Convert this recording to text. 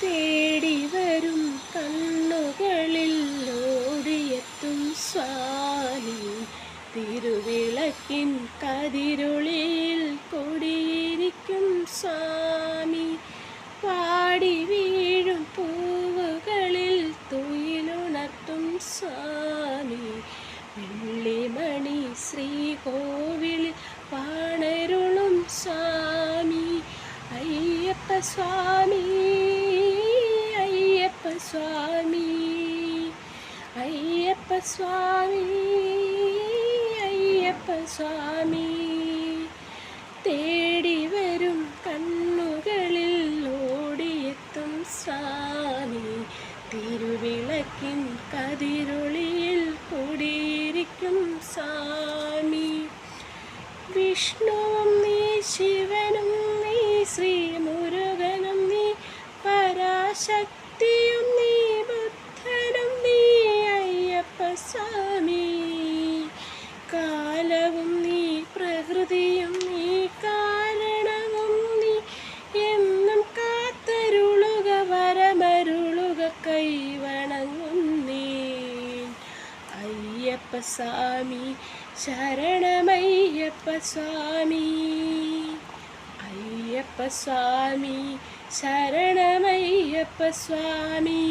തേടി വരും കണ്ണുകളിൽ ഓടിയെത്തും സ്വാമി. തിരുവിളക്കിൻ കതിരൊളിയിൽ കൊടിയിരിക്കും സ്വാമി. പാടി വീഴും പൂവുകളിൽ തുയിലുണർത്തും സ്വാമി. വെള്ളിമണി ശ്രീകോവിലിൽ പാണരുളും സ്വാമി. അയ്യപ്പ സ്വാമി, അയ്യപ്പ സ്വാമി, അയ്യപ്പ സ്വാമി, അയ്യപ്പ സ്വാമി. തേടി വരും കണ്ണുകളിൽ ഓടിയെത്തും സ്വാമി. തിരുവിളക്കിൻ കതിരൊളിയിൽ കുടിയിരിക്കും സ്വാമി. വിഷ്ണുവും നീ, ശിവനും നീ, ശ്രീമുരുകനും നീ, പരാശക്തിയും നീ, ബുദ്ധനും നീ, അയ്യപ്പ സ്വാമി. കാലവും നീ, പ്രകൃതിയും നീ, കാരണവും നീ, എന്നും കാത്തരുളുക, വരമരുളുക, കൈവണങ്ങുന്നേ. അയ്യപ്പ സ്വാമി ശരണമയ്യപ്പ സ്വാമി. അയ്യപ്പ സ്വാമി ശരണമയ്യപ്പ സ്വാമി.